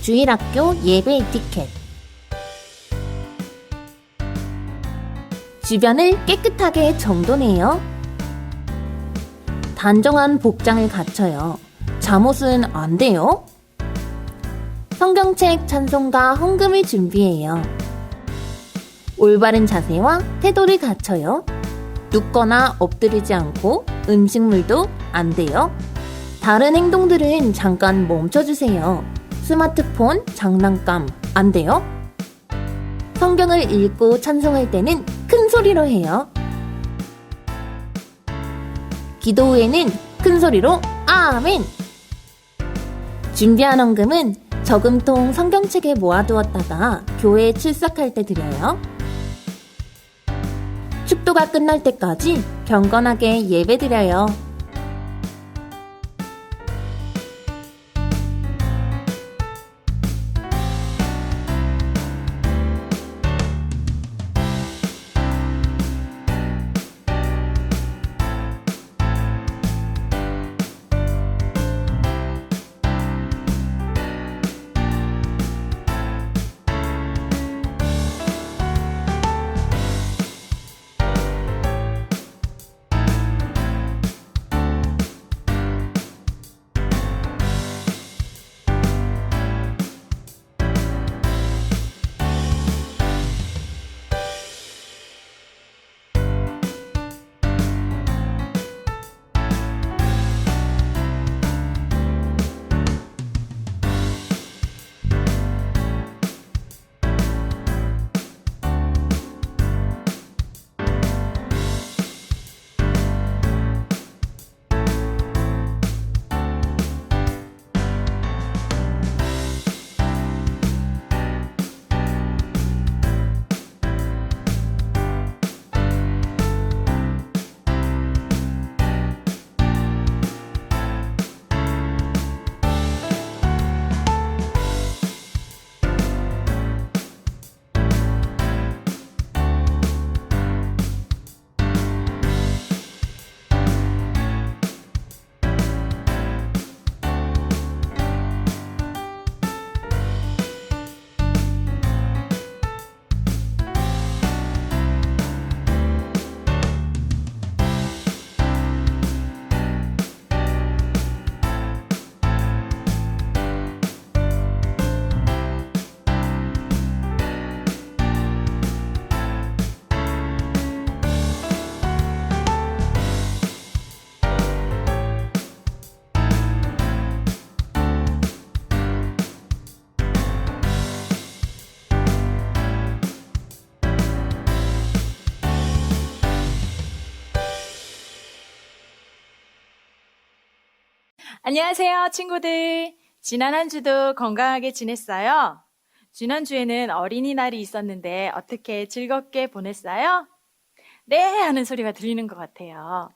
주일학교 예배 에티켓. 주변을 깨끗하게 정돈해요. 단정한 복장을 갖춰요. 잠옷은 안 돼요. 성경책, 찬송가, 헌금을 준비해요. 올바른 자세와 태도를 갖춰요. 눕거나 엎드리지 않고 음식물도 안 돼요. 다른 행동들은 잠깐 멈춰주세요. 스마트폰, 장난감 안 돼요. 성경을 읽고 찬송할 때는 큰 소리로 해요. 기도 후에는 큰 소리로 아멘! 준비한 헌금은 저금통 성경책에 모아두었다가 교회에 출석할 때 드려요. 축도가 끝날 때까지 경건하게 예배드려요. 안녕하세요, 친구들. 지난 한 주도 건강하게 지냈어요? 지난주에는 어린이날이 있었는데 어떻게 즐겁게 보냈어요? 네! 하는 소리가 들리는 것 같아요.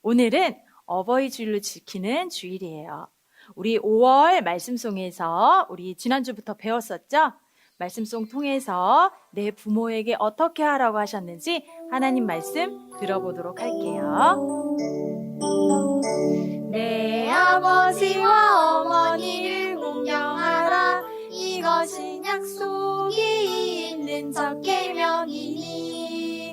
오늘은 어버이 주일로 지키는 주일이에요. 우리 5월 말씀송에서 우리 지난주부터 배웠었죠? 말씀송 통해서 내 부모에게 어떻게 하라고 하셨는지 하나님 말씀 들어보도록 할게요. 내 아버지와 어머니를 공경하라. 이것이 약속이 있는 첫 계명이니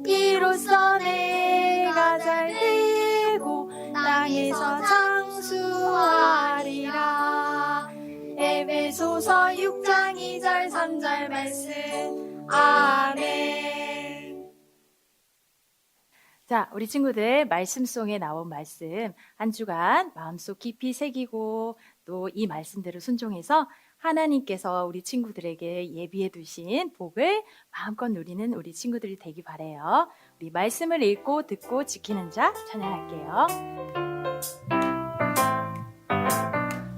이로써 내가 잘 되고 땅에서 장수하리라. 에베소서 6장 2절 3절 말씀. 아멘. 자, 우리 친구들 말씀송에 나온 말씀 한 주간 마음속 깊이 새기고 또 이 말씀대로 순종해서 하나님께서 우리 친구들에게 예비해 두신 복을 마음껏 누리는 우리 친구들이 되기 바라요. 우리 말씀을 읽고 듣고 지키는 자 찬양할게요.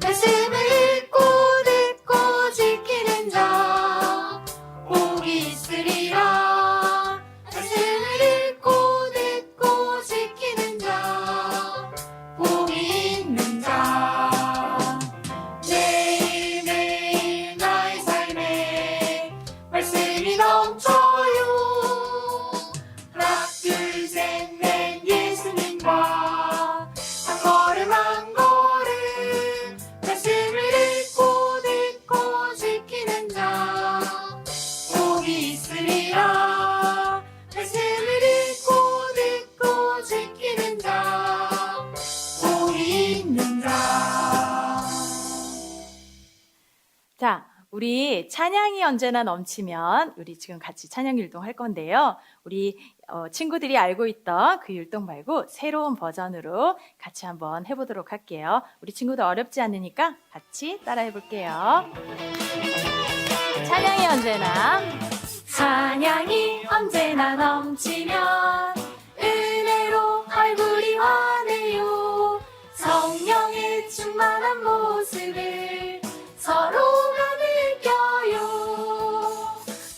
말씀을 읽고 듣고 지키는 자 복이 있으리라. 말씀을 읽고 듣고 지키는 자 복이 있는 자. 매일매일 나의 삶에 말씀이 넘쳐요. 하나 둘 셋 넷 예수님과 한 걸음 자, 우리 찬양이 언제나 넘치면 우리 지금 같이 찬양 율동 할 건데요. 우리 친구들이 알고 있던 그 율동 말고 새로운 버전으로 같이 한번 해보도록 할게요. 우리 친구들 어렵지 않으니까 같이 따라해 볼게요. 찬양이 언제나 찬양이 언제나 넘치면 은혜로 얼굴이 환해요. 성령의 충만한 모습을 서로가 느껴요.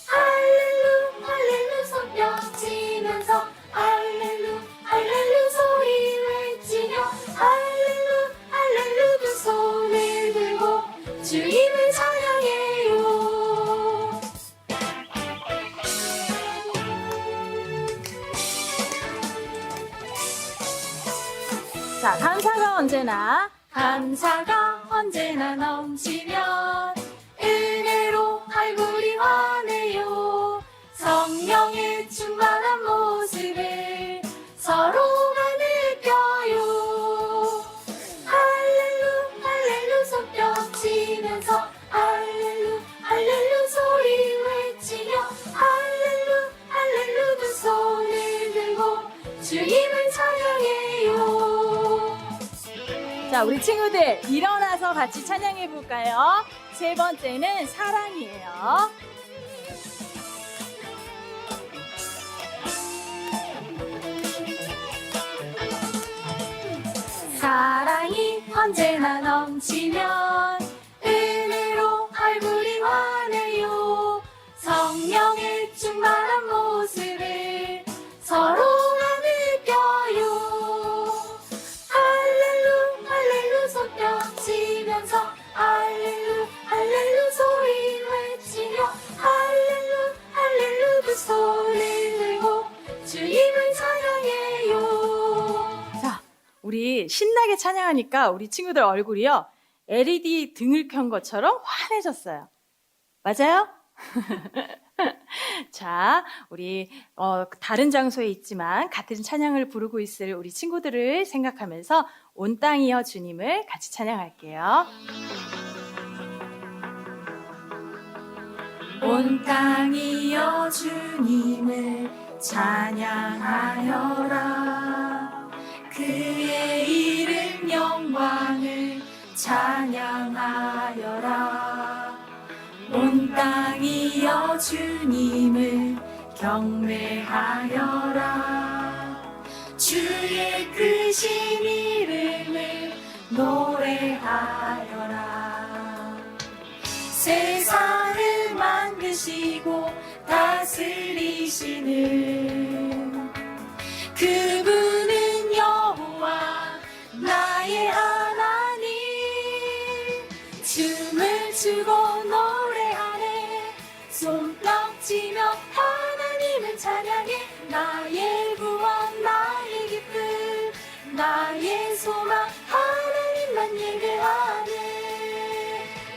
할렐루 할렐루 손뼉 치면서 할렐루 할렐루 소리 외치며 할렐루 할렐루 두 손을 들고 주님을 찬양해요. 자, 감사가 언제나 감사가 언제나 넘치면 은혜로 얼굴이 환해요. 성령의 충만한 모습을 서로가 느껴요. 할렐루 할렐루 손뼉 치면서 할렐루 할렐루 소리 외치며 할렐루 할렐루 두 손을 들고 주님을 찬양해요. 자, 우리 친구들 일어나서 같이 찬양해 볼까요? 세 번째는 사랑이에요. 사랑이 언제나 넘치면 은혜로 얼굴이 환해요. 성령의 충만한 모습을 서로가 느껴요. 할렐루 할렐루 손뼉 치면서 할렐루 할렐루 소리 외치며 할렐루 할렐루 두 손을 들고 주님을 찬양해요. 자, 우리 신나게 찬양하니까 우리 친구들 얼굴이요, LED 등을 켠 것처럼 환해졌어요. 맞아요? 자, 우리 다른 장소에 있지만 같은 찬양을 부르고 있을 우리 친구들을 생각하면서 온 땅이여 주님을 같이 찬양할게요. 온 땅이여 주님을 찬양하여라. 그의 이름 영광을 찬양하여라. 온 땅이여 주님을 경배하여라. 주의 크신 이름을 노래하여라. 세상을 만드시고 다스리시는 그분은 여호와 나의 하나님. 춤을 추고 노래하네. 손뼉치며 하나님을 찬양해. 나의 구원 나의 기쁨 나의 소망 하나님만 예배하네.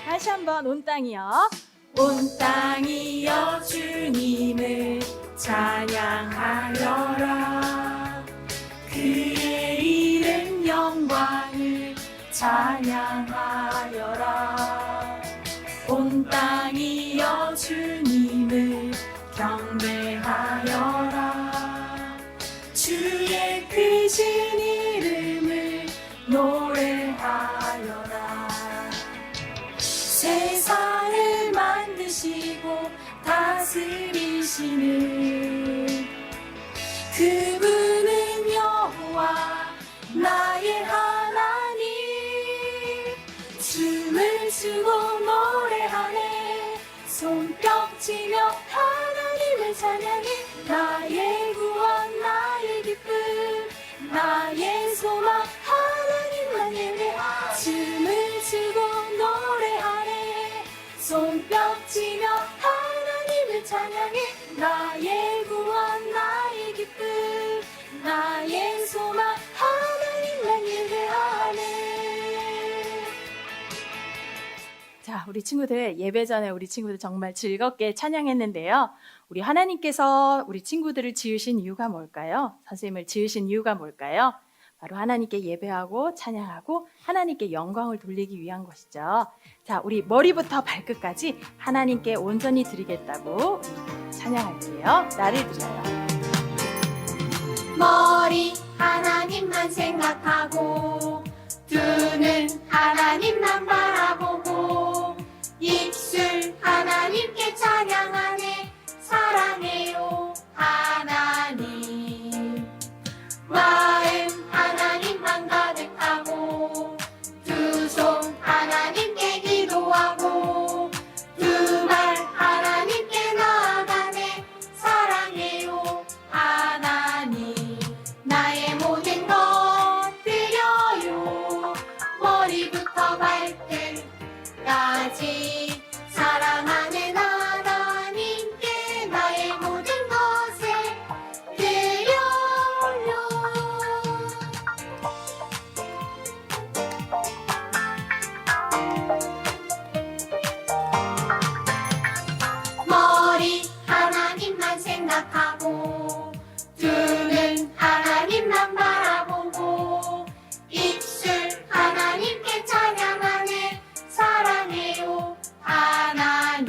다시 한번 온 땅이여. 온 땅이여 주님을 찬양하여라. 그의 이름 영광을 찬양하여라. 온 땅이여 주님을 경배하여라. 주의 크신 이름을 노래하여라. 세상을 만드시고 다스리시는 그분은 여호와 나의 하나님. 춤을 추고 노래하네. 손뼉치며 하나님을 찬양해. 나의 구원 나의 기쁨 나의 소망 하나님만 예배하네. 춤을 추고 노래하네. 손뼉치며 하나님을 찬양해. 나의 구원 나의 기쁨 나의 소망 하나님만 예배하네. 자, 우리 친구들 예배 전에 우리 친구들 정말 즐겁게 찬양했는데요. 우리 하나님께서 우리 친구들을 지으신 이유가 뭘까요? 선생님을 지으신 이유가 뭘까요? 바로 하나님께 예배하고 찬양하고 하나님께 영광을 돌리기 위한 것이죠. 자, 우리 머리부터 발끝까지 하나님께 온전히 드리겠다고 우리 찬양할게요. 나를 드려요. 머리 하나님만 생각하고 두 눈 하나님만 바라보고 입술 하나님께 찬양하네 사랑해요 하나님 마음 하나님만 가득하고 두 손 하나님께 기도하고 두 말 하나님께 나아가네 사랑해요 하나님 나의 모든 것 드려요 머리부터 발끝까지 사랑하는 하나님께 나의 모든 것을 드려요 머리 하나님만 생각하고 두 눈 하나님만 바라보고 입술 하나님께 찬양하네 사랑해요 하나님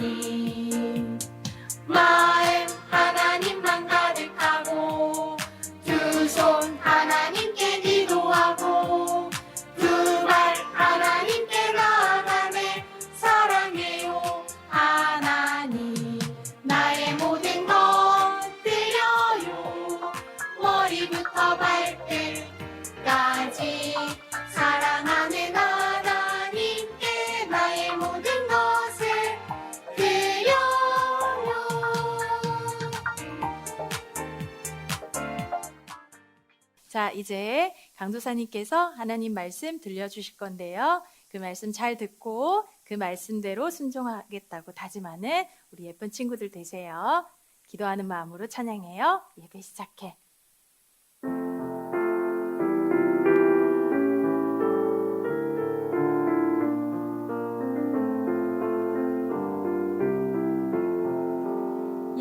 마음 하나님만 가득하고 두 손 하나님께 기도하고 두 발 하나님께 나아가네 사랑해요 하나님 나의 모든 것 드려요 머리부터 발끝까지 사랑하는 하나님께 나의 모든 것을 드려요 자, 이제 강도사님께서 하나님 말씀 들려주실 건데요. 그 말씀 잘 듣고 그 말씀대로 순종하겠다고 다짐하는 우리 예쁜 친구들 되세요. 기도하는 마음으로 찬양해요. 예배 시작해.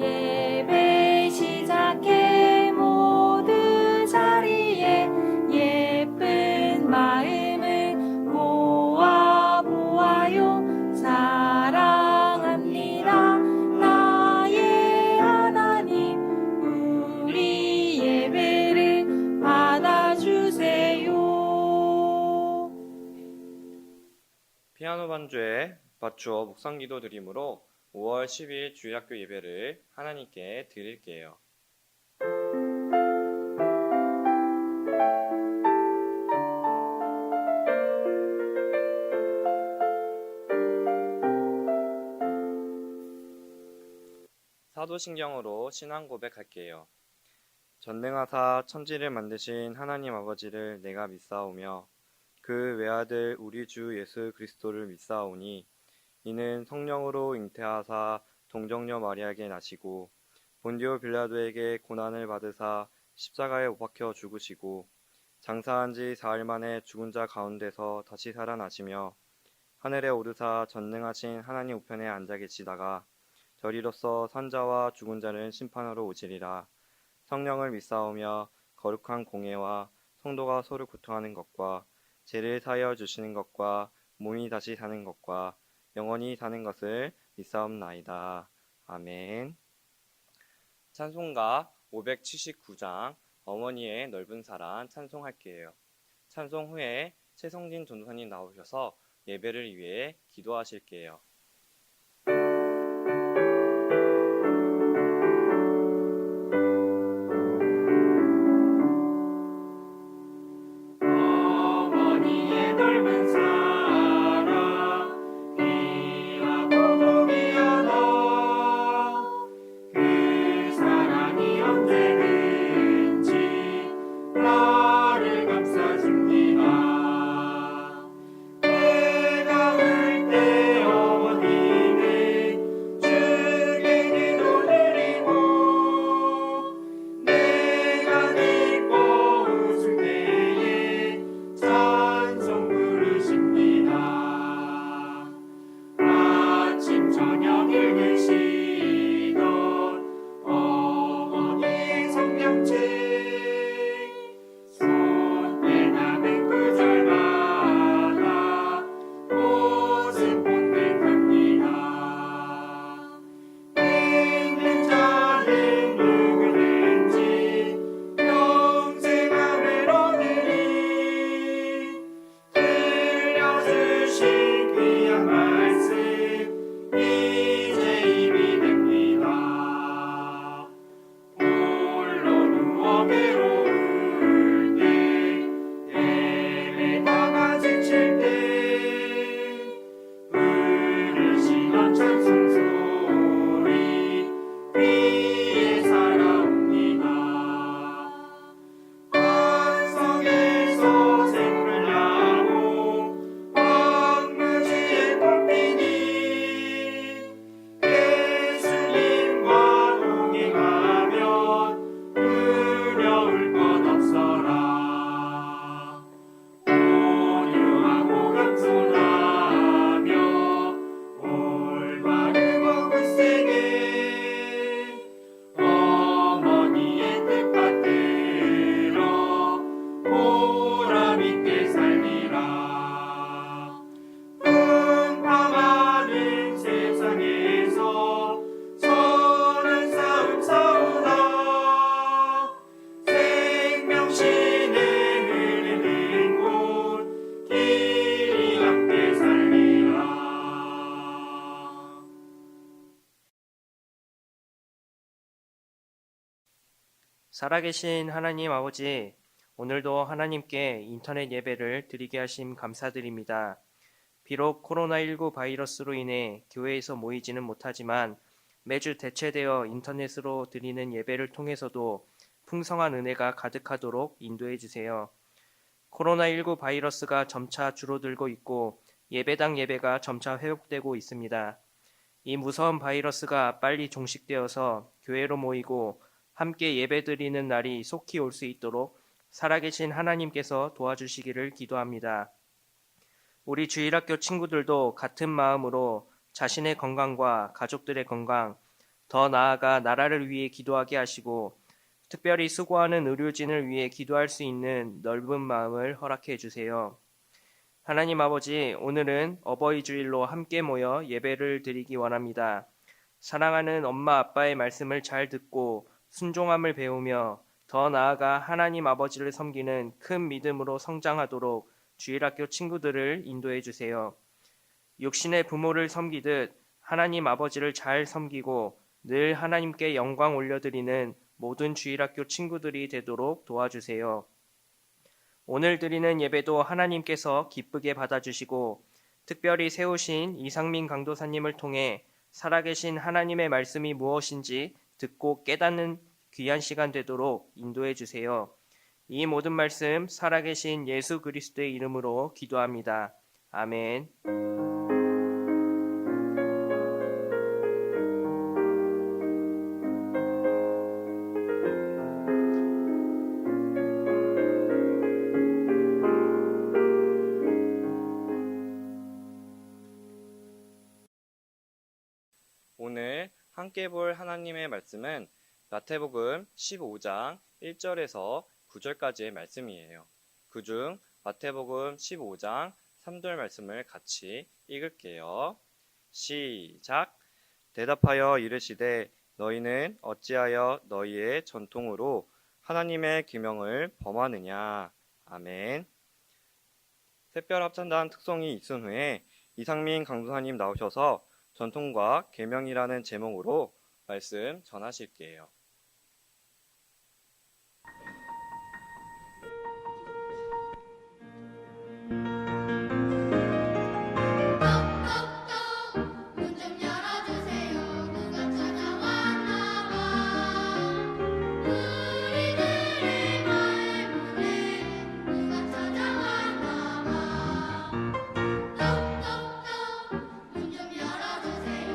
예배 시작해 모든 자리에 예쁜 마음을 모아 보아요 사랑합니다 나의 하나님 우리 예배를 받아주세요. 피아노 반주에 맞추어 묵상기도 드림으로 5월 10일 주일학교 예배를 하나님께 드릴게요. 사도신경으로 신앙 고백할게요. 전능하사 천지를 만드신 하나님 아버지를 내가 믿사오며 그 외아들 우리 주 예수 그리스도를 믿사오니 이는 성령으로 잉태하사 동정녀 마리아에게 나시고 본디오 빌라도에게 고난을 받으사 십자가에 못 박혀 죽으시고 장사한 지 사흘 만에 죽은 자 가운데서 다시 살아나시며 하늘에 오르사 전능하신 하나님 우편에 앉아 계시다가 저리로서 산자와 죽은 자를 심판하러 오시리라. 성령을 믿사오며 거룩한 공예와 성도가 서로 고통하는 것과 죄를 사하여 주시는 것과 몸이 다시 사는 것과 영원히 사는 것을 믿사옵나이다. 아멘. 찬송가 579장 어머니의 넓은 사랑 찬송할게요. 찬송 후에 최성진 전도사님 나오셔서 예배를 위해 기도하실게요. 어머니의 넓은 사랑 비와 폭풍이어도 그 사랑이 언제든지 나를 감싸줍니다. 내가 울 때 어머니 살아계신 하나님 아버지, 오늘도 하나님께 인터넷 예배를 드리게 하심 감사드립니다. 비록 코로나19 바이러스로 인해 교회에서 모이지는 못하지만 매주 대체되어 인터넷으로 드리는 예배를 통해서도 풍성한 은혜가 가득하도록 인도해 주세요. 코로나19 바이러스가 점차 줄어들고 있고 예배당 예배가 점차 회복되고 있습니다. 이 무서운 바이러스가 빨리 종식되어서 교회로 모이고 함께 예배드리는 날이 속히 올 수 있도록 살아계신 하나님께서 도와주시기를 기도합니다. 우리 주일학교 친구들도 같은 마음으로 자신의 건강과 가족들의 건강, 더 나아가 나라를 위해 기도하게 하시고 특별히 수고하는 의료진을 위해 기도할 수 있는 넓은 마음을 허락해 주세요. 하나님 아버지, 오늘은 어버이 주일로 함께 모여 예배를 드리기 원합니다. 사랑하는 엄마 아빠의 말씀을 잘 듣고 순종함을 배우며 더 나아가 하나님 아버지를 섬기는 큰 믿음으로 성장하도록 주일학교 친구들을 인도해 주세요. 육신의 부모를 섬기듯 하나님 아버지를 잘 섬기고 늘 하나님께 영광 올려드리는 모든 주일학교 친구들이 되도록 도와주세요. 오늘 드리는 예배도 하나님께서 기쁘게 받아주시고 특별히 세우신 이상민 강도사님을 통해 살아계신 하나님의 말씀이 무엇인지 듣고 깨닫는 귀한 시간 되도록 인도해 주세요. 이 모든 말씀 살아계신 예수 그리스도의 이름으로 기도합니다. 아멘. 오늘 함께 볼 하나님의 말씀은 마태복음 15장 1절에서 9절까지의 말씀이에요. 그중 마태복음 15장 3절 말씀을 같이 읽을게요. 시작. 대답하여 이르시되 너희는 어찌하여 너희의 전통으로 하나님의 계명을 범하느냐. 아멘. 샛별 합창단 특송이 있은 후에 이상민 강도사님 나오셔서 전통과 계명이라는 제목으로 말씀 전하실게요. 똑똑똑 문 좀 열어주세요. 누가 찾아왔나 봐. 우리들의 마을 문에 누가 찾아왔나 봐. 똑똑똑 문 좀 열어주세요.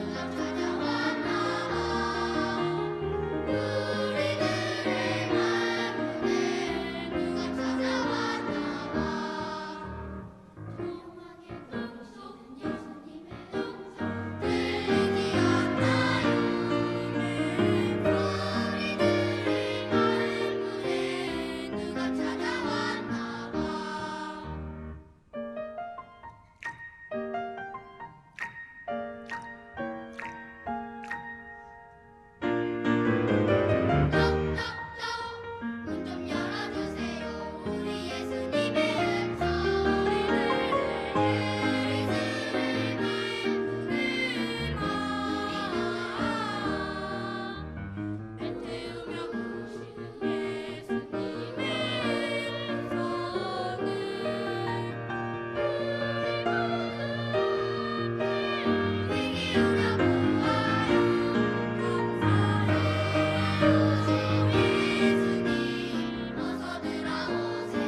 누가 찾아왔나 봐. 우리들의 마을 문에 누가 찾아왔나 봐. 조용하게 방송 예수님의 음성 들리기었나요? 우리들의 마을 문에 누가 찾아왔나 봐. 똑똑똑 문 좀 열어주세요. 우리 예수님의 음성 우리들의 마음에 배 태우며 부르시는 예수님의 음성은 우리 기울여 보아요. 감사해요. 예수님 어서 들어오세요.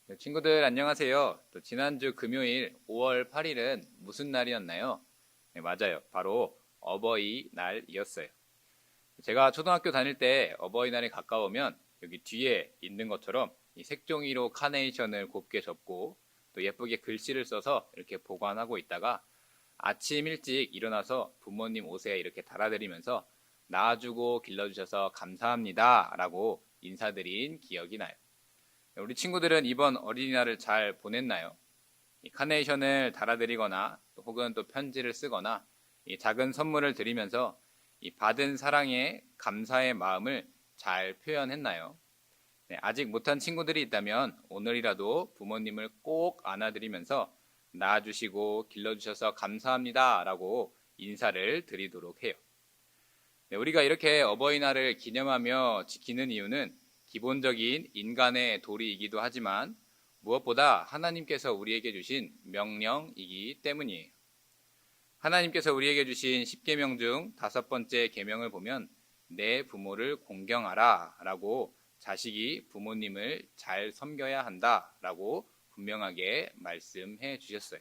네, 친구들 안녕하세요. 또 지난주 금요일 5월 8일은 무슨 날이었나요? 네, 맞아요. 바로 어버이날이었어요. 제가 초등학교 다닐 때 어버이날이 가까우면 여기 뒤에 있는 것처럼 이 색종이로 카네이션을 곱게 접고 또 예쁘게 글씨를 써서 이렇게 보관하고 있다가 아침 일찍 일어나서 부모님 옷에 이렇게 달아드리면서 낳아주고 길러주셔서 감사합니다 라고 인사드린 기억이 나요. 우리 친구들은 이번 어린이날을 잘 보냈나요? 이 카네이션을 달아드리거나 혹은 또 편지를 쓰거나 이 작은 선물을 드리면서 이 받은 사랑에 감사의 마음을 잘 표현했나요? 아직 못한 친구들이 있다면 오늘이라도 부모님을 꼭 안아드리면서 낳아주시고 길러주셔서 감사합니다 라고 인사를 드리도록 해요. 우리가 이렇게 어버이날을 기념하며 지키는 이유는 기본적인 인간의 도리이기도 하지만 무엇보다 하나님께서 우리에게 주신 명령이기 때문이에요. 하나님께서 우리에게 주신 10계명 중 5번째 계명을 보면 내 부모를 공경하라 라고 자식이 부모님을 잘 섬겨야 한다 라고 분명하게 말씀해 주셨어요.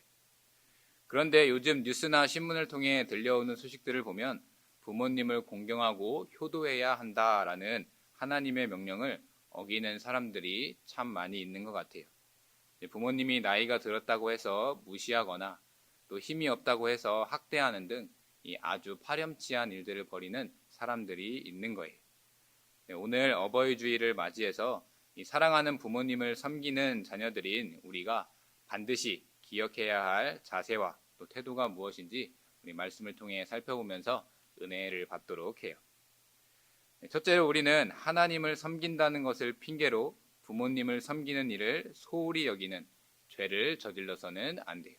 그런데 요즘 뉴스나 신문을 통해 들려오는 소식들을 보면 부모님을 공경하고 효도해야 한다라는 하나님의 명령을 어기는 사람들이 참 많이 있는 것 같아요. 부모님이 나이가 들었다고 해서 무시하거나 또 힘이 없다고 해서 학대하는 등 이 아주 파렴치한 일들을 벌이는 사람들이 있는 거예요. 오늘 어버이주의를 맞이해서 이 사랑하는 부모님을 섬기는 자녀들인 우리가 반드시 기억해야 할 자세와 또 태도가 무엇인지 우리 말씀을 통해 살펴보면서 은혜를 받도록 해요. 첫째로 우리는 하나님을 섬긴다는 것을 핑계로 부모님을 섬기는 일을 소홀히 여기는 죄를 저질러서는 안 돼요.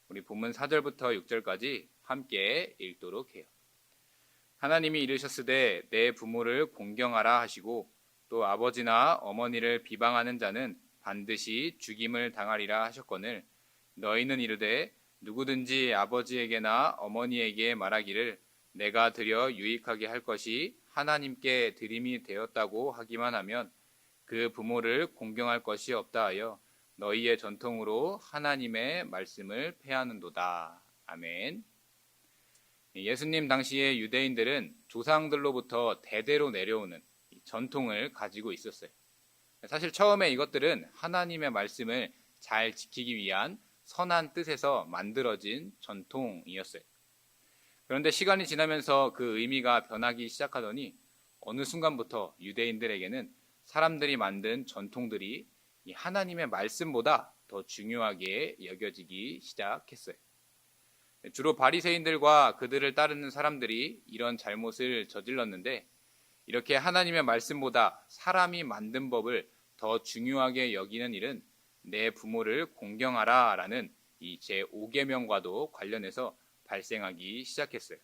우리 본문 4절부터 6절까지 함께 읽도록 해요. 하나님이 이르셨으되 내 부모를 공경하라 하시고 또 아버지나 어머니를 비방하는 자는 반드시 죽임을 당하리라 하셨거늘 너희는 이르되 누구든지 아버지에게나 어머니에게 말하기를 내가 드려 유익하게 할 것이 하나님께 드림이 되었다고 하기만 하면 그 부모를 공경할 것이 없다 하여 너희의 전통으로 하나님의 말씀을 폐하는도다. 아멘. 예수님 당시의 유대인들은 조상들로부터 대대로 내려오는 전통을 가지고 있었어요. 사실 처음에 이것들은 하나님의 말씀을 잘 지키기 위한 선한 뜻에서 만들어진 전통이었어요. 그런데 시간이 지나면서 그 의미가 변하기 시작하더니 어느 순간부터 유대인들에게는 사람들이 만든 전통들이 이 하나님의 말씀보다 더 중요하게 여겨지기 시작했어요. 주로 바리새인들과 그들을 따르는 사람들이 이런 잘못을 저질렀는데 이렇게 하나님의 말씀보다 사람이 만든 법을 더 중요하게 여기는 일은 내 부모를 공경하라 라는 이 제5계명과도 관련해서 발생하기 시작했어요.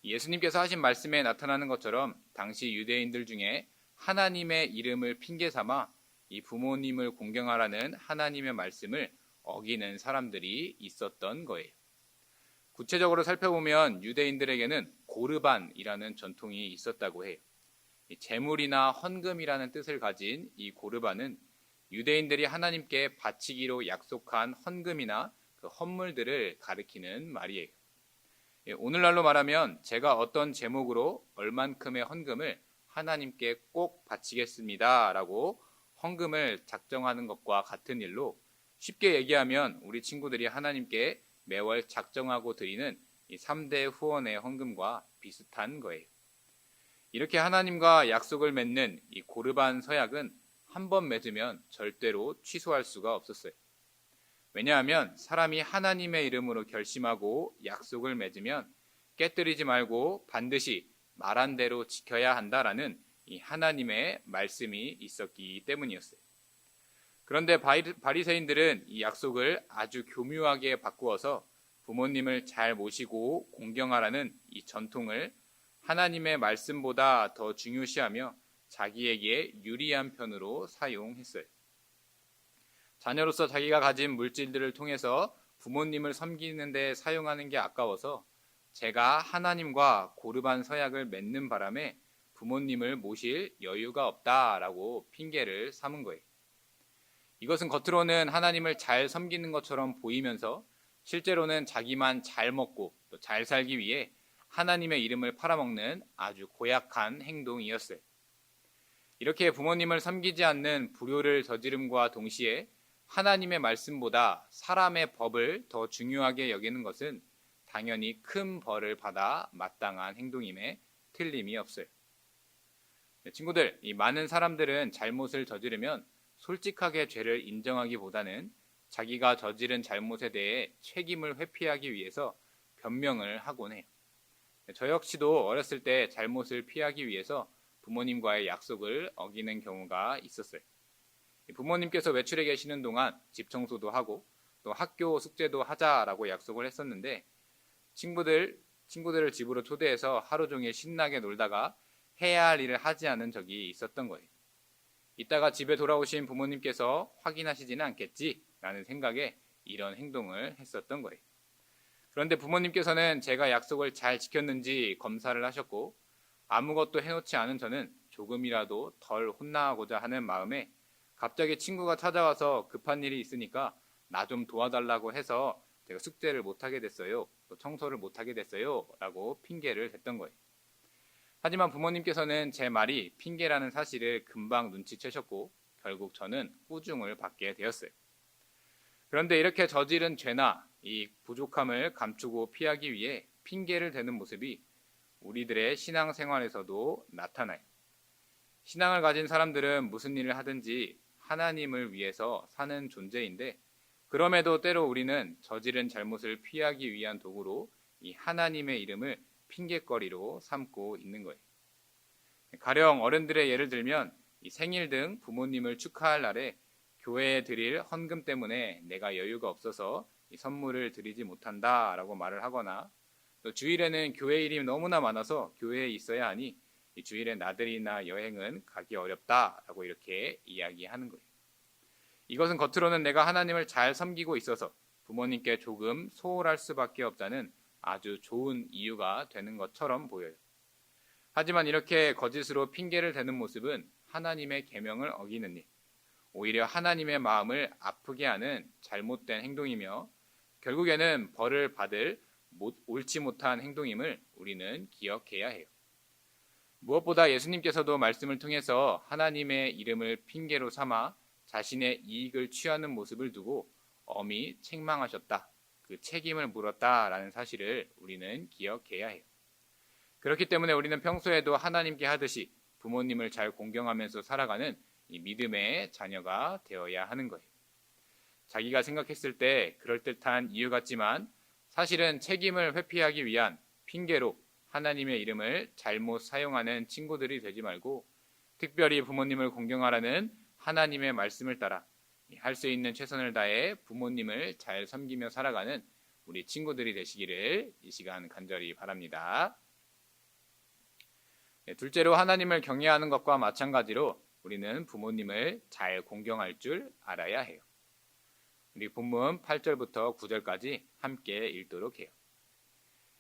예수님께서 하신 말씀에 나타나는 것처럼 당시 유대인들 중에 하나님의 이름을 핑계 삼아 이 부모님을 공경하라는 하나님의 말씀을 어기는 사람들이 있었던 거예요. 구체적으로 살펴보면 유대인들에게는 고르반이라는 전통이 있었다고 해요. 제물이나 헌금이라는 뜻을 가진 이 고르반은 유대인들이 하나님께 바치기로 약속한 헌금이나 그 헌물들을 가리키는 말이에요. 오늘날로 말하면 제가 어떤 제목으로 얼만큼의 헌금을 하나님께 꼭 바치겠습니다 라고 헌금을 작정하는 것과 같은 일로 쉽게 얘기하면 우리 친구들이 하나님께 매월 작정하고 드리는 이 3대 후원의 헌금과 비슷한 거예요. 이렇게 하나님과 약속을 맺는 이 고르반 서약은 한 번 맺으면 절대로 취소할 수가 없었어요. 왜냐하면 사람이 하나님의 이름으로 결심하고 약속을 맺으면 깨뜨리지 말고 반드시 말한 대로 지켜야 한다라는 이 하나님의 말씀이 있었기 때문이었어요. 그런데 바리새인들은 이 약속을 아주 교묘하게 바꾸어서 부모님을 잘 모시고 공경하라는 이 전통을 하나님의 말씀보다 더 중요시하며 자기에게 유리한 편으로 사용했어요. 자녀로서 자기가 가진 물질들을 통해서 부모님을 섬기는 데 사용하는 게 아까워서 제가 하나님과 고르반 서약을 맺는 바람에 부모님을 모실 여유가 없다라고 핑계를 삼은 거예요. 이것은 겉으로는 하나님을 잘 섬기는 것처럼 보이면서 실제로는 자기만 잘 먹고 또 잘 살기 위해 하나님의 이름을 팔아먹는 아주 고약한 행동이었어요. 이렇게 부모님을 섬기지 않는 불효를 저지름과 동시에 하나님의 말씀보다 사람의 법을 더 중요하게 여기는 것은 당연히 큰 벌을 받아 마땅한 행동임에 틀림이 없어요. 친구들, 이 많은 사람들은 잘못을 저지르면 솔직하게 죄를 인정하기보다는 자기가 저지른 잘못에 대해 책임을 회피하기 위해서 변명을 하곤 해요. 저 역시도 어렸을 때 잘못을 피하기 위해서 부모님과의 약속을 어기는 경우가 있었어요. 부모님께서 외출해 계시는 동안 집 청소도 하고 또 학교 숙제도 하자라고 약속을 했었는데 친구들을 집으로 초대해서 하루 종일 신나게 놀다가 해야 할 일을 하지 않은 적이 있었던 거예요. 이따가 집에 돌아오신 부모님께서 확인하시지는 않겠지 라는 생각에 이런 행동을 했었던 거예요. 그런데 부모님께서는 제가 약속을 잘 지켰는지 검사를 하셨고 아무것도 해놓지 않은 저는 조금이라도 덜 혼나고자 하는 마음에 갑자기 친구가 찾아와서 급한 일이 있으니까 나 좀 도와달라고 해서 제가 숙제를 못하게 됐어요. 또 청소를 못하게 됐어요. 라고 핑계를 댔던 거예요. 하지만 부모님께서는 제 말이 핑계라는 사실을 금방 눈치채셨고 결국 저는 꾸중을 받게 되었어요. 그런데 이렇게 저지른 죄나 이 부족함을 감추고 피하기 위해 핑계를 대는 모습이 우리들의 신앙생활에서도 나타나요. 신앙을 가진 사람들은 무슨 일을 하든지 하나님을 위해서 사는 존재인데 그럼에도 때로 우리는 저지른 잘못을 피하기 위한 도구로 이 하나님의 이름을 핑계거리로 삼고 있는 거예요. 가령 어른들의 예를 들면 이 생일 등 부모님을 축하할 날에 교회에 드릴 헌금 때문에 내가 여유가 없어서 이 선물을 드리지 못한다라고 말을 하거나 또 주일에는 교회 일이 너무나 많아서 교회에 있어야 하니 이 주일에 나들이나 여행은 가기 어렵다라고 이렇게 이야기하는 거예요. 이것은 겉으로는 내가 하나님을 잘 섬기고 있어서 부모님께 조금 소홀할 수밖에 없다는 아주 좋은 이유가 되는 것처럼 보여요. 하지만 이렇게 거짓으로 핑계를 대는 모습은 하나님의 계명을 어기는 일, 오히려 하나님의 마음을 아프게 하는 잘못된 행동이며 결국에는 벌을 받을 옳지 못한 행동임을 우리는 기억해야 해요. 무엇보다 예수님께서도 말씀을 통해서 하나님의 이름을 핑계로 삼아 자신의 이익을 취하는 모습을 두고 엄히 책망하셨다. 그 책임을 물었다라는 사실을 우리는 기억해야 해요. 그렇기 때문에 우리는 평소에도 하나님께 하듯이 부모님을 잘 공경하면서 살아가는 이 믿음의 자녀가 되어야 하는 거예요. 자기가 생각했을 때 그럴듯한 이유 같지만 사실은 책임을 회피하기 위한 핑계로 하나님의 이름을 잘못 사용하는 친구들이 되지 말고 특별히 부모님을 공경하라는 하나님의 말씀을 따라 할 수 있는 최선을 다해 부모님을 잘 섬기며 살아가는 우리 친구들이 되시기를 이 시간 간절히 바랍니다. 둘째로 하나님을 경외하는 것과 마찬가지로 우리는 부모님을 잘 공경할 줄 알아야 해요. 우리 본문 8절부터 9절까지 함께 읽도록 해요.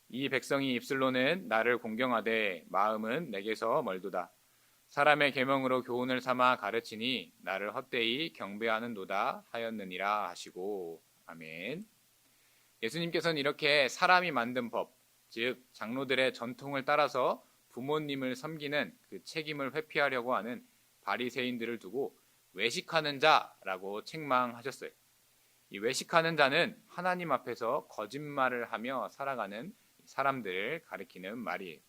이 백성이 입술로는 나를 공경하되 마음은 내게서 멀도다. 사람의 계명으로 교훈을 삼아 가르치니 나를 헛되이 경배하는도다 하였느니라 하시고. 아멘. 예수님께서는 이렇게 사람이 만든 법, 즉 장로들의 전통을 따라서 부모님을 섬기는 그 책임을 회피하려고 하는 바리새인들을 두고 외식하는 자라고 책망하셨어요. 이 외식하는 자는 하나님 앞에서 거짓말을 하며 살아가는 사람들을 가리키는 말이에요.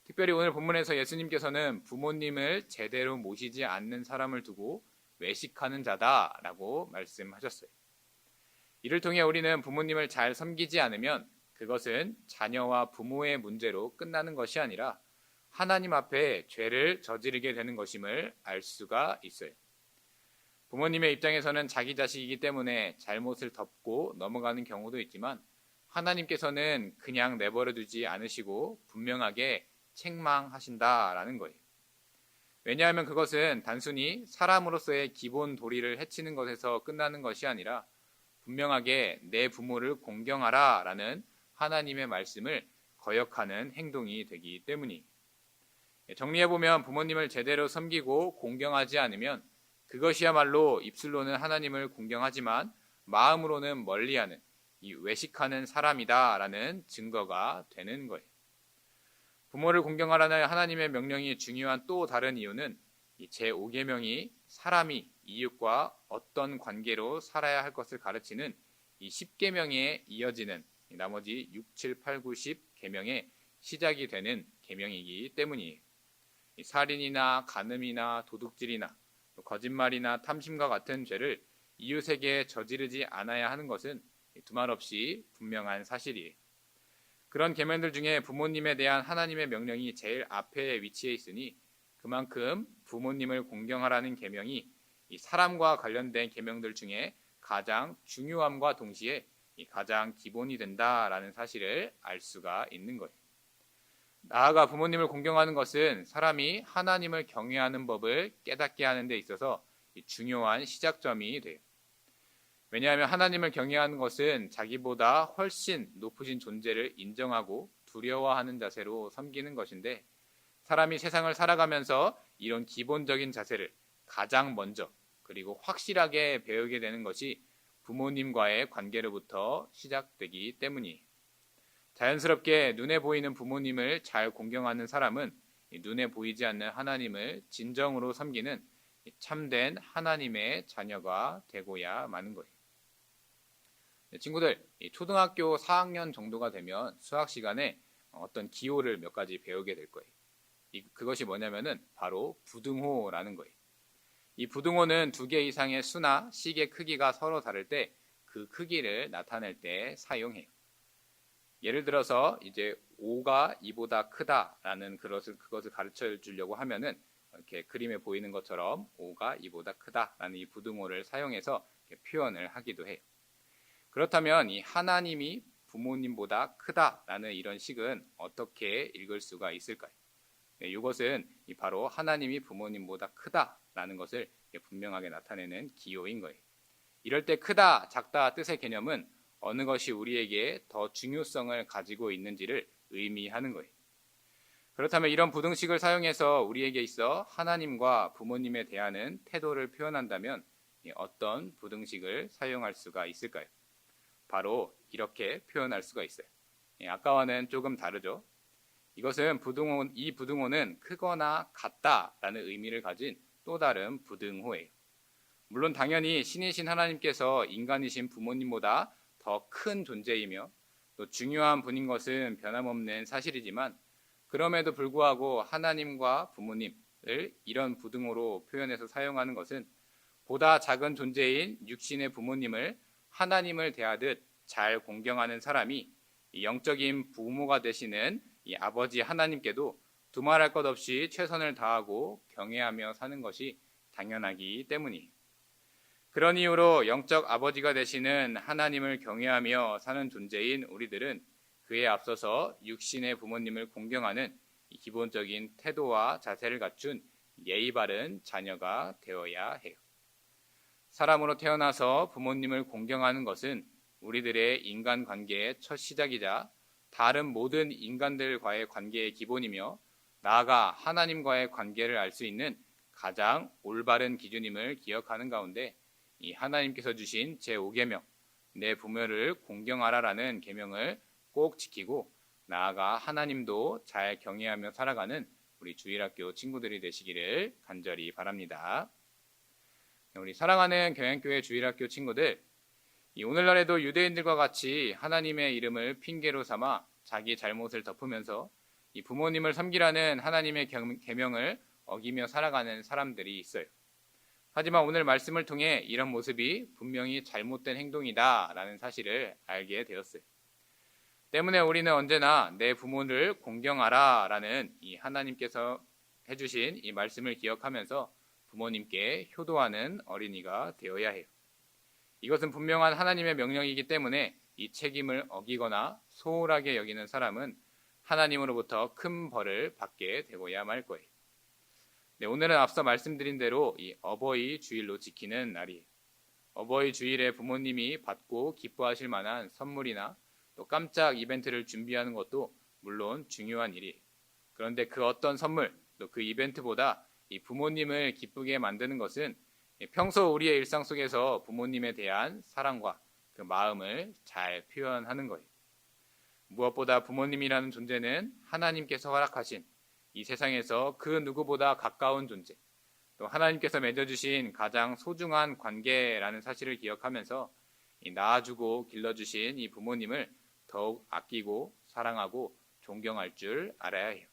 특별히 오늘 본문에서 예수님께서는 부모님을 제대로 모시지 않는 사람을 두고 외식하는 자다라고 말씀하셨어요. 이를 통해 우리는 부모님을 잘 섬기지 않으면 그것은 자녀와 부모의 문제로 끝나는 것이 아니라 하나님 앞에 죄를 저지르게 되는 것임을 알 수가 있어요. 부모님의 입장에서는 자기 자식이기 때문에 잘못을 덮고 넘어가는 경우도 있지만 하나님께서는 그냥 내버려 두지 않으시고 분명하게 책망하신다라는 거예요. 왜냐하면 그것은 단순히 사람으로서의 기본 도리를 해치는 것에서 끝나는 것이 아니라 분명하게 내 부모를 공경하라라는 하나님의 말씀을 거역하는 행동이 되기 때문이에요. 정리해보면 부모님을 제대로 섬기고 공경하지 않으면 그것이야말로 입술로는 하나님을 공경하지만 마음으로는 멀리하는 이 외식하는 사람이다라는 증거가 되는 거예요. 부모를 공경하라는 하나님의 명령이 중요한 또 다른 이유는 이 제5계명이 사람이 이웃과 어떤 관계로 살아야 할 것을 가르치는 이 10계명에 이어지는 나머지 6, 7, 8, 9, 10계명의 시작이 되는 계명이기 때문이에요. 살인이나 간음이나 도둑질이나 거짓말이나 탐심과 같은 죄를 이웃에게 저지르지 않아야 하는 것은 두말 없이 분명한 사실이에요. 그런 계명들 중에 부모님에 대한 하나님의 명령이 제일 앞에 위치해 있으니 그만큼 부모님을 공경하라는 계명이 이 사람과 관련된 계명들 중에 가장 중요함과 동시에 이 가장 기본이 된다라는 사실을 알 수가 있는 거예요. 나아가 부모님을 공경하는 것은 사람이 하나님을 경외하는 법을 깨닫게 하는 데 있어서 중요한 시작점이 돼요. 왜냐하면 하나님을 경외하는 것은 자기보다 훨씬 높으신 존재를 인정하고 두려워하는 자세로 섬기는 것인데, 사람이 세상을 살아가면서 이런 기본적인 자세를 가장 먼저 그리고 확실하게 배우게 되는 것이 부모님과의 관계로부터 시작되기 때문이에요. 자연스럽게 눈에 보이는 부모님을 잘 공경하는 사람은 눈에 보이지 않는 하나님을 진정으로 섬기는 참된 하나님의 자녀가 되고야 마는 거예요. 친구들, 초등학교 4학년 정도가 되면 수학 시간에 어떤 기호를 몇 가지 배우게 될 거예요. 그것이 뭐냐면은 바로 부등호라는 거예요. 이 부등호는 2개 이상의 수나 식의 크기가 서로 다를 때 그 크기를 나타낼 때 사용해요. 예를 들어서 이제 5가 2보다 크다라는 그것을 가르쳐 주려고 하면은 이렇게 그림에 보이는 것처럼 5가 2보다 크다라는 이 부등호를 사용해서 표현을 하기도 해요. 그렇다면 이 하나님이 부모님보다 크다라는 이런 식은 어떻게 읽을 수가 있을까요? 이것은 바로 하나님이 부모님보다 크다라는 것을 분명하게 나타내는 기호인 거예요. 이럴 때 크다, 작다 뜻의 개념은 어느 것이 우리에게 더 중요성을 가지고 있는지를 의미하는 거예요. 그렇다면 이런 부등식을 사용해서 우리에게 있어 하나님과 부모님에 대한 태도를 표현한다면 어떤 부등식을 사용할 수가 있을까요? 바로 이렇게 표현할 수가 있어요. 아까와는 조금 다르죠. 이것은 이 부등호는 크거나 같다라는 의미를 가진 또 다른 부등호예요. 물론 당연히 신이신 하나님께서 인간이신 부모님보다 더 큰 존재이며 또 중요한 분인 것은 변함없는 사실이지만, 그럼에도 불구하고 하나님과 부모님을 이런 부등호로 표현해서 사용하는 것은 보다 작은 존재인 육신의 부모님을 하나님을 대하듯 잘 공경하는 사람이 영적인 부모가 되시는 이 아버지 하나님께도 두말할 것 없이 최선을 다하고 경외하며 사는 것이 당연하기 때문이에요. 그런 이유로 영적 아버지가 되시는 하나님을 경외하며 사는 존재인 우리들은 그에 앞서서 육신의 부모님을 공경하는 기본적인 태도와 자세를 갖춘 예의 바른 자녀가 되어야 해요. 사람으로 태어나서 부모님을 공경하는 것은 우리들의 인간관계의 첫 시작이자 다른 모든 인간들과의 관계의 기본이며, 나아가 하나님과의 관계를 알 수 있는 가장 올바른 기준임을 기억하는 가운데 이 하나님께서 주신 제5계명, 내 부모를 공경하라라는 계명을 꼭 지키고 나아가 하나님도 잘 경외하며 살아가는 우리 주일학교 친구들이 되시기를 간절히 바랍니다. 우리 사랑하는 경양교회 주일학교 친구들, 오늘날에도 유대인들과 같이 하나님의 이름을 핑계로 삼아 자기 잘못을 덮으면서 이 부모님을 섬기라는 하나님의 계명을 어기며 살아가는 사람들이 있어요. 하지만 오늘 말씀을 통해 이런 모습이 분명히 잘못된 행동이다라는 사실을 알게 되었어요. 때문에 우리는 언제나 내 부모를 공경하라라는 이 하나님께서 해주신 이 말씀을 기억하면서 부모님께 효도하는 어린이가 되어야 해요. 이것은 분명한 하나님의 명령이기 때문에 이 책임을 어기거나 소홀하게 여기는 사람은 하나님으로부터 큰 벌을 받게 되고야 말 거예요. 네, 오늘은 앞서 말씀드린 대로 이 어버이 주일로 지키는 날이에요. 어버이 주일에 부모님이 받고 기뻐하실 만한 선물이나 또 깜짝 이벤트를 준비하는 것도 물론 중요한 일이에요. 그런데 그 어떤 선물, 또 그 이벤트보다 이 부모님을 기쁘게 만드는 것은 평소 우리의 일상 속에서 부모님에 대한 사랑과 그 마음을 잘 표현하는 거예요. 무엇보다 부모님이라는 존재는 하나님께서 허락하신 이 세상에서 그 누구보다 가까운 존재, 또 하나님께서 맺어주신 가장 소중한 관계라는 사실을 기억하면서 낳아주고 길러주신 이 부모님을 더욱 아끼고 사랑하고 존경할 줄 알아야 해요.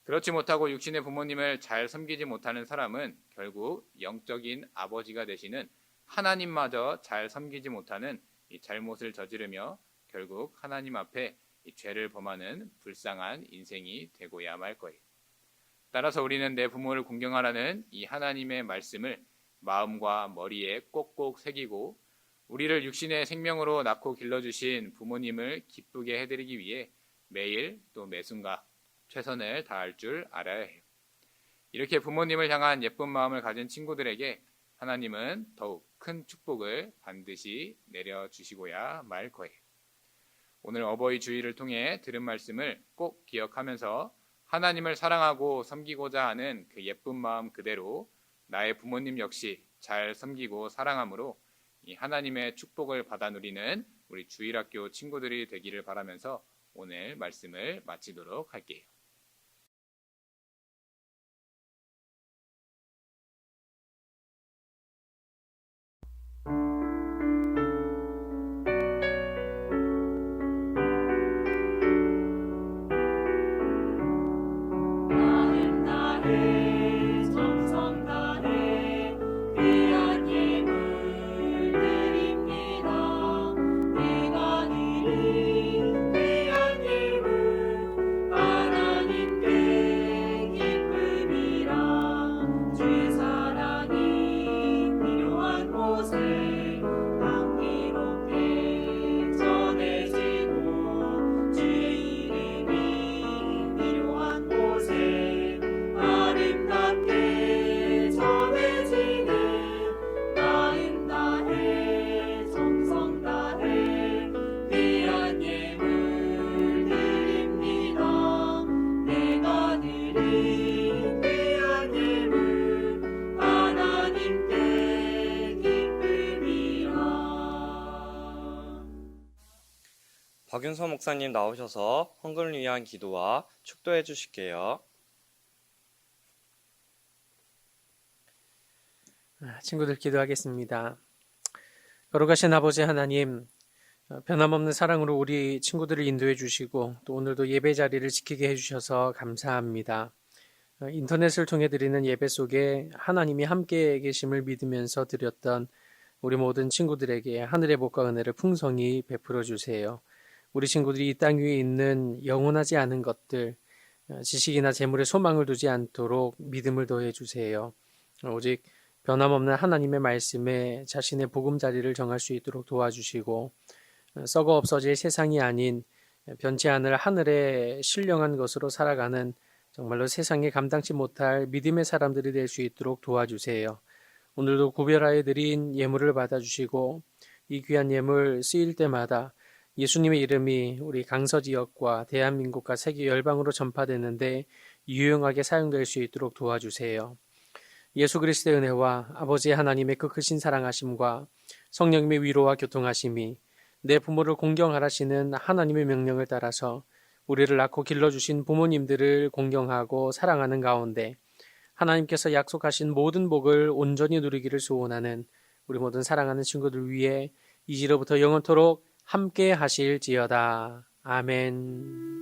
그렇지 못하고 육신의 부모님을 잘 섬기지 못하는 사람은 결국 영적인 아버지가 되시는 하나님마저 잘 섬기지 못하는 이 잘못을 저지르며 결국 하나님 앞에 이 죄를 범하는 불쌍한 인생이 되고야 말 거예요. 따라서 우리는 내 부모를 공경하라는 이 하나님의 말씀을 마음과 머리에 꼭꼭 새기고 우리를 육신의 생명으로 낳고 길러주신 부모님을 기쁘게 해드리기 위해 매일 또 매순간 최선을 다할 줄 알아야 해요. 이렇게 부모님을 향한 예쁜 마음을 가진 친구들에게 하나님은 더욱 큰 축복을 반드시 내려주시고야 말 거예요. 오늘 어버이 주일을 통해 들은 말씀을 꼭 기억하면서 하나님을 사랑하고 섬기고자 하는 그 예쁜 마음 그대로 나의 부모님 역시 잘 섬기고 사랑함으로 이 하나님의 축복을 받아 누리는 우리 주일학교 친구들이 되기를 바라면서 오늘 말씀을 마치도록 할게요. 나는 나의 정성 다해 귀한 예물 드립니다. 내가 드린 귀한 예물 하나님께 기쁨이라. 주 사랑이 필요한 곳에 감기롭게 전해지고 주의 이름이 필요한 곳에 아름답게 전해지는 마음 다해 정성 다해 귀한 예물 드립니다. 내가 드린 귀한 예물 하나님께 기쁨이라. 박윤서 목사님 나오셔서 헌금을 위한 기도와 축도해 주실게요. 친구들 기도하겠습니다. 거룩하신 아버지 하나님, 변함없는 사랑으로 우리 친구들을 인도해 주시고 또 오늘도 예배 자리를 지키게 해주셔서 감사합니다. 인터넷을 통해 드리는 예배 속에 하나님이 함께 계심을 믿으면서 드렸던 우리 모든 친구들에게 하늘의 복과 은혜를 풍성히 베풀어 주세요. 우리 친구들이 이 땅 위에 있는 영원하지 않은 것들, 지식이나 재물에 소망을 두지 않도록 믿음을 더해 주세요. 오직 변함없는 하나님의 말씀에 자신의 보금자리를 정할 수 있도록 도와주시고 썩어 없어질 세상이 아닌 변치 않을 하늘의 신령한 것으로 살아가는 정말로 세상에 감당치 못할 믿음의 사람들이 될 수 있도록 도와주세요. 오늘도 구별하여 드린 예물을 받아주시고 이 귀한 예물 쓰일 때마다 예수님의 이름이 우리 강서 지역과 대한민국과 세계 열방으로 전파되는데 유용하게 사용될 수 있도록 도와주세요. 예수 그리스도의 은혜와 아버지 하나님의 그 크신 사랑하심과 성령님의 위로와 교통하심이 내 부모를 공경하라시는 하나님의 명령을 따라서 우리를 낳고 길러주신 부모님들을 공경하고 사랑하는 가운데 하나님께서 약속하신 모든 복을 온전히 누리기를 소원하는 우리 모든 사랑하는 친구들 위해 이제로부터 영원토록 함께 하실지어다. 아멘.